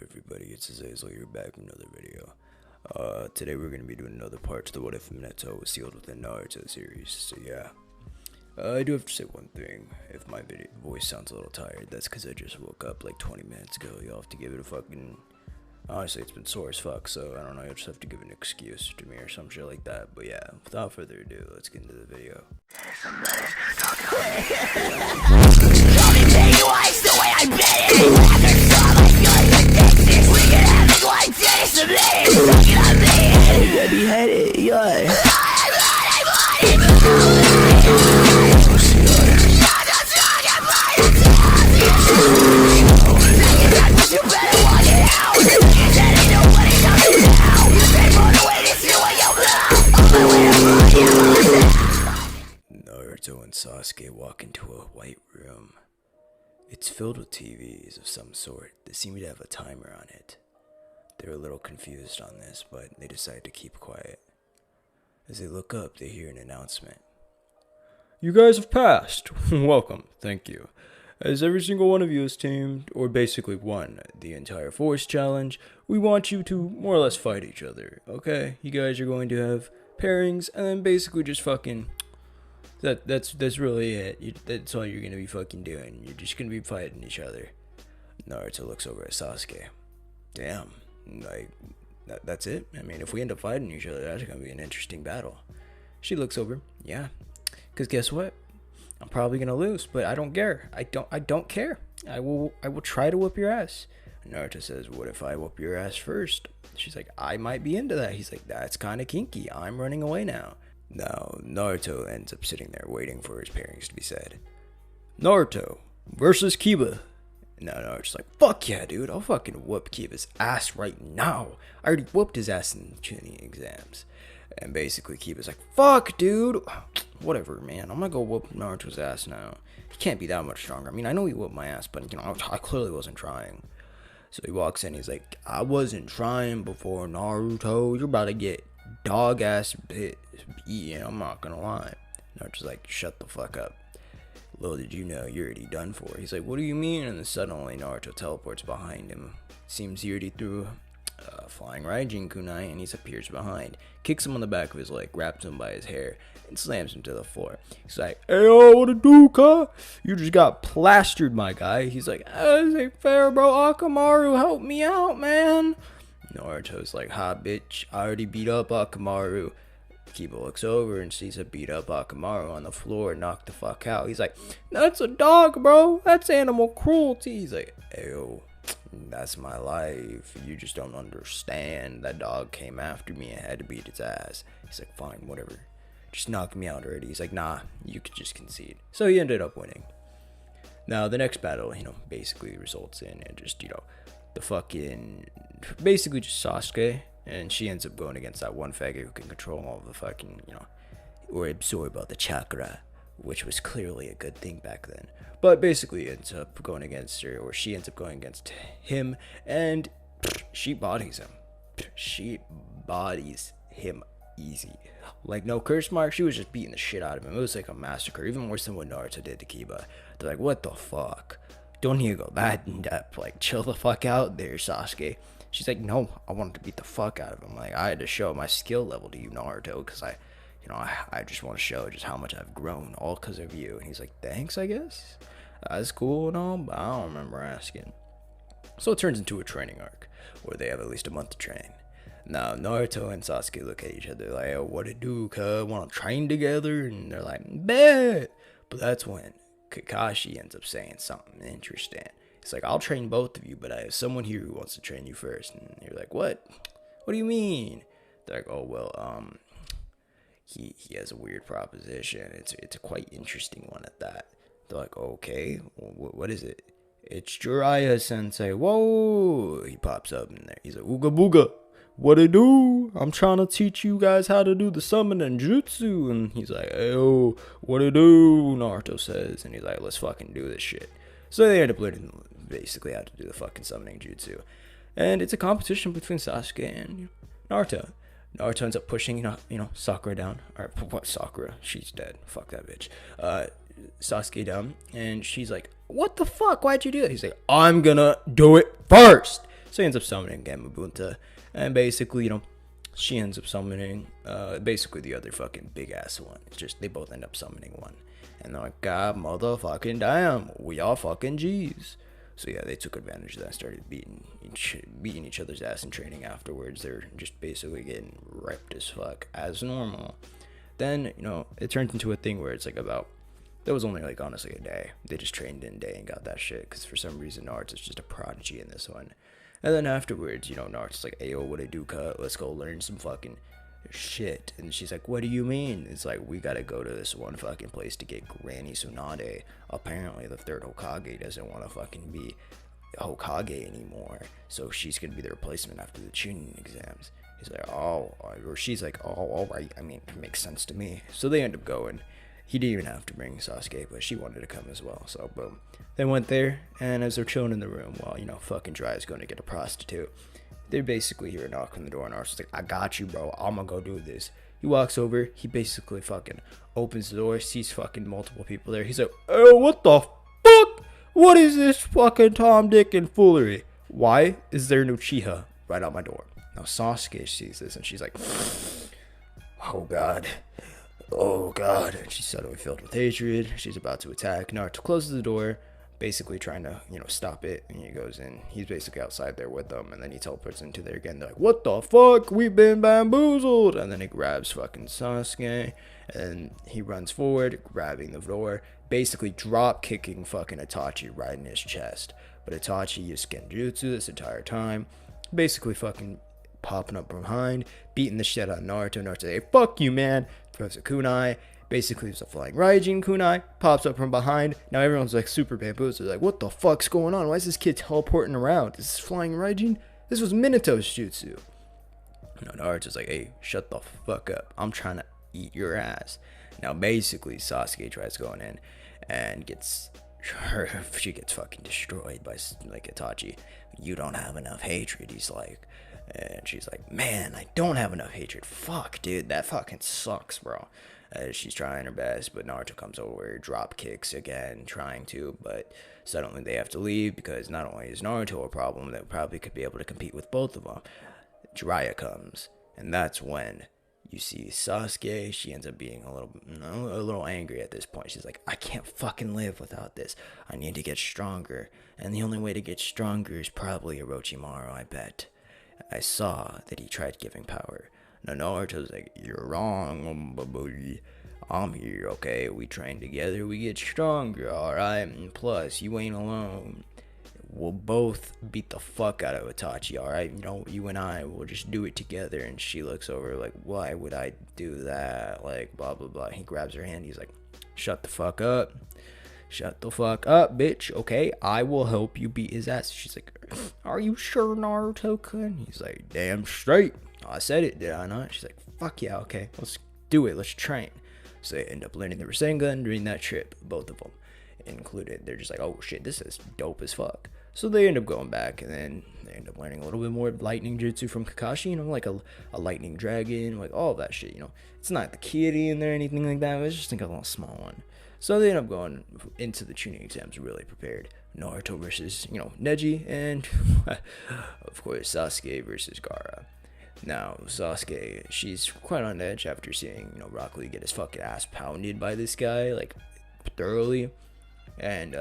everybody, it's Azazel here back with another video. Today we're going to be doing another part to the What If Minato was sealed within Naruto series, so yeah. I do have to say one thing, if my voice sounds a little tired, that's because I just woke up like 20 minutes ago. You'll have to give it a fucking, honestly it's been sore as fuck, so I don't know, you'll just have to give an excuse to me or some shit like that. But yeah, without further ado, let's get into the video. Naruto and Sasuke walk into a white room. It's filled with TVs of some sort that seem to have a timer on it. They're a little confused on this, but they decide to keep quiet. As they look up, they hear an announcement. You guys have passed. Welcome. Thank you. As every single one of you has teamed, or basically won, the entire Force Challenge, we want you to more or less fight each other, okay? You guys are going to have pairings, and then basically just fucking... That's really it. That's all you're gonna be fucking doing. You're just gonna be fighting each other. Naruto looks over at Sasuke. Damn, like, that's it? I mean, if we end up fighting each other, that's gonna be an interesting battle. She looks over. Yeah, because guess what? I'm probably gonna lose, but I don't care. I don't care. I will try to whoop your ass. Naruto says, what if I whoop your ass first? She's like, I might be into that. He's like, that's kind of kinky. I'm running away now. Now, Naruto ends up sitting there waiting for his pairings to be said. Naruto versus Kiba. Now Naruto's like, fuck yeah, dude. I'll fucking whoop Kiba's ass right now. I already whooped his ass in the tuning exams. And basically Kiba's like, fuck, dude. Whatever, man. I'm gonna go whoop Naruto's ass now. He can't be that much stronger. I mean, I know he whooped my ass, but, you know, I clearly wasn't trying. So he walks in. He's like, I wasn't trying before, Naruto. You're about to get dog ass bit beaten, I'm not gonna lie. Naruto's like, shut the fuck up. Little did you know, you're already done for. He's like, what do you mean? And then suddenly Naruto teleports behind him. Seems he already threw a flying Raijin kunai, and he appears behind, kicks him on the back of his leg, grabs him by his hair, and slams him to the floor. He's like, hey yo, what it do, cuh? You just got plastered, my guy. He's like, this ain't fair, bro. Akamaru, help me out, man. Naruto's like, ha, bitch, I already beat up Akamaru. Kiba looks over and sees a beat up Akamaru on the floor and knocked the fuck out. He's like, that's a dog, bro. That's animal cruelty. He's like, ew, that's my life. You just don't understand. That dog came after me and had to beat its ass. He's like, fine, whatever. Just knock me out already. He's like, nah, you could just concede. So he ended up winning. Now, the next battle, basically results in just, the fucking, basically just Sasuke, and she ends up going against that one faggot who can control all the fucking, or absorb all the chakra, which was clearly a good thing back then. But basically ends up going against her, or she ends up going against him, and she bodies him. She bodies him easy. Like, no curse mark, she was just beating the shit out of him. It was like a massacre, even worse than what Naruto did to Kiba. They're like, what the fuck? Don't need to go that in depth. Like, chill the fuck out there, Sasuke. She's like, no, I wanted to beat the fuck out of him. Like, I had to show my skill level to you, Naruto, because I just want to show just how much I've grown, all because of you. And he's like, thanks, I guess. That's cool and all, but I don't remember asking. So it turns into a training arc, where they have at least a month to train. Now, Naruto and Sasuke look at each other like, oh, what it do, cuz? Want to train together? And they're like, bet. But that's when Kakashi ends up saying something interesting. It's like, I'll train both of you, but I have someone here who wants to train you first. And you're like, what? What do you mean? They're like, oh, well, he has a weird proposition. It's a quite interesting one at that. They're like, okay, what is it? It's Jiraiya Sensei. Whoa! He pops up in there. He's like, ooga booga. What it do? I'm trying to teach you guys how to do the summoning jutsu. And he's like, yo, what it do? Naruto says. And he's like, let's fucking do this shit. So they end up learning basically how to do the fucking summoning jutsu. And it's a competition between Sasuke and Naruto. Naruto ends up pushing, Sakura down. Or, what, Sakura? She's dead. Fuck that bitch. Sasuke down. And she's like, what the fuck? Why'd you do that? He's like, I'm gonna do it first. So he ends up summoning Gamabunta, and basically, she ends up summoning basically the other fucking big ass one. It's just they both end up summoning one, and they're like, God motherfucking damn, we all fucking G's. So yeah, they took advantage of that, and started beating each other's ass in training afterwards. They're just basically getting ripped as fuck as normal. Then it turned into a thing where it's like that was only like honestly a day. They just trained in a day and got that shit because for some reason Naruto's just a prodigy in this one. And then afterwards, Naruto's like, "Ayo, what I do, cut? Let's go learn some fucking shit." And she's like, "What do you mean?" It's like, "We gotta go to this one fucking place to get Granny Tsunade. Apparently, the third Hokage doesn't want to fucking be Hokage anymore, so she's gonna be the replacement after the Chunin exams." He's like, "Oh," or she's like, "Oh, all right. I mean, it makes sense to me." So they end up going. He didn't even have to bring Sasuke, but she wanted to come as well. So boom, they went there, and as they're chilling in the room while fucking Dry is going to get a prostitute, they basically hear a knock on the door, and Naruto's like, "I got you, bro. I'm gonna go do this." He walks over. He basically fucking opens the door, sees fucking multiple people there. He's like, "Oh, what the fuck? What is this fucking Tom, Dick, and foolery? Why is there no Uchiha right out my door?" Now Sasuke sees this, and she's like, "Oh god. Oh god." And she's suddenly filled with hatred. She's about to attack. Naruto closes the door, basically trying to, stop it. And he goes in. He's basically outside there with them. And then he teleports into there again. They're like, "What the fuck? We've been bamboozled." And then he grabs fucking Sasuke. And he runs forward, grabbing the door, basically drop kicking fucking Itachi right in his chest. But Itachi used Genjutsu this entire time. Basically fucking popping up from behind, beating the shit out of Naruto. Naruto say, "Hey, fuck you, man." Throws a kunai. Basically, it's a flying Raijin kunai. Pops up from behind. Now everyone's like super bamboozled. They're like, "What the fuck's going on? Why is this kid teleporting around? Is this flying Raijin? This was Minato's jutsu." Naruto's like, "Hey, shut the fuck up. I'm trying to eat your ass." Now basically, Sasuke tries going in and she gets fucking destroyed by like Itachi. "You don't have enough hatred," he's like. And she's like, "Man, I don't have enough hatred. Fuck, dude, that fucking sucks, bro." She's trying her best, but Naruto comes over, drop kicks again, trying to, but suddenly they have to leave because not only is Naruto a problem that probably could be able to compete with both of them, Jiraiya comes, and that's when you see Sasuke. She ends up being a little angry at this point. She's like, "I can't fucking live without this. I need to get stronger, and the only way to get stronger is probably Orochimaru, I bet. I saw that he tried giving power." Now Naruto's like, "You're wrong, baby. I'm here, okay? We train together, we get stronger, alright? And plus, you ain't alone. We'll both beat the fuck out of Itachi, alright? You and I will just do it together." And she looks over like, "Why would I do that? Like, blah, blah, blah." He grabs her hand. He's like, "Shut the fuck up. Shut the fuck up, bitch, okay? I will help you beat his ass." She's like, "Are you sure, Naruto-kun?" He's like, "Damn straight. I said it, did I not?" She's like, "Fuck yeah, okay. Let's do it. Let's train." So they end up learning the Rasengan during that trip, both of them included. They're just like, "Oh shit, this is dope as fuck." So they end up going back, and then they end up learning a little bit more lightning jutsu from Kakashi, like a lightning dragon, like all of that shit, It's not the kitty in there or anything like that, it's just like a little small one. So they end up going into the tuning exams really prepared. Naruto versus, Neji, and of course Sasuke versus Gaara. Now, Sasuke, she's quite on edge after seeing, Rock Lee get his fucking ass pounded by this guy, like, thoroughly. And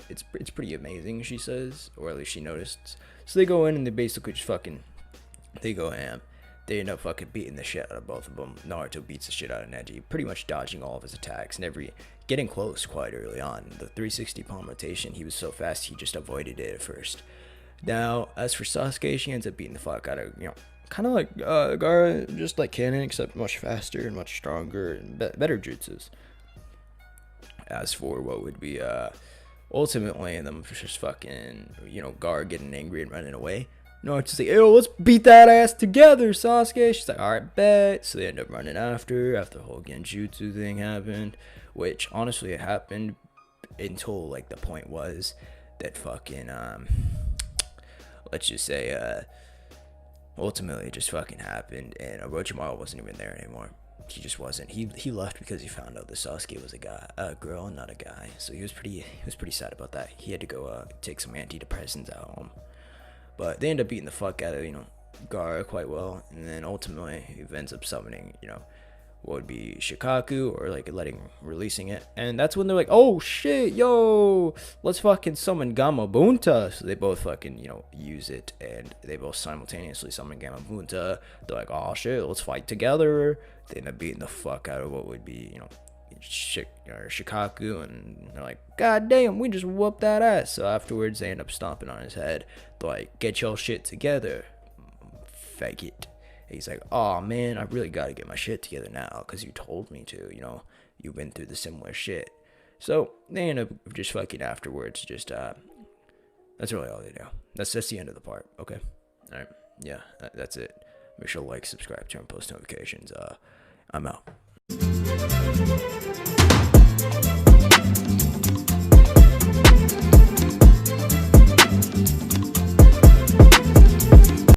it's pretty amazing, she says, or at least she noticed. So they go in and they basically just they go ham. They end up fucking beating the shit out of both of them. Naruto beats the shit out of Neji, pretty much dodging all of his attacks and getting close quite early on. The 360 palm rotation, he was so fast he just avoided it at first. Now, as for Sasuke, she ends up beating the fuck out of, kind of like Gaara, just like canon, except much faster and much stronger and better jutsus. As for what would be ultimately them just fucking, Gaara getting angry and running away, Naruto's like, "Yo, let's beat that ass together, Sasuke." She's like, "Alright, bet." So they end up running after the whole Genjutsu thing happened, which honestly it happened until like the point was that fucking let's just say ultimately it just fucking happened, and Orochimaru wasn't even there anymore. He just wasn't. He left because he found out that Sasuke was a girl and not a guy. So he was pretty sad about that. He had to go take some antidepressants at home. But they end up beating the fuck out of, Gaara quite well. And then ultimately, he ends up summoning, what would be Shikaku, or like releasing it. And that's when they're like, oh shit, yo, let's fucking summon Gamabunta. So they both fucking, use it, and they both simultaneously summon Gamabunta. They're like, oh shit, let's fight together. They end up beating the fuck out of what would be, Shikaku, and they're like, god damn, we just whooped that ass. So afterwards, they end up stomping on his head. They're like, get your shit together, faggot. He's like, oh man, I really gotta get my shit together now, because you told me to, you've been through the similar shit. So they end up just fucking afterwards, just that's really all they do. That's the end of the part. Okay, all right, yeah, that's it. Make sure to like, subscribe, turn on post notifications. I'm out.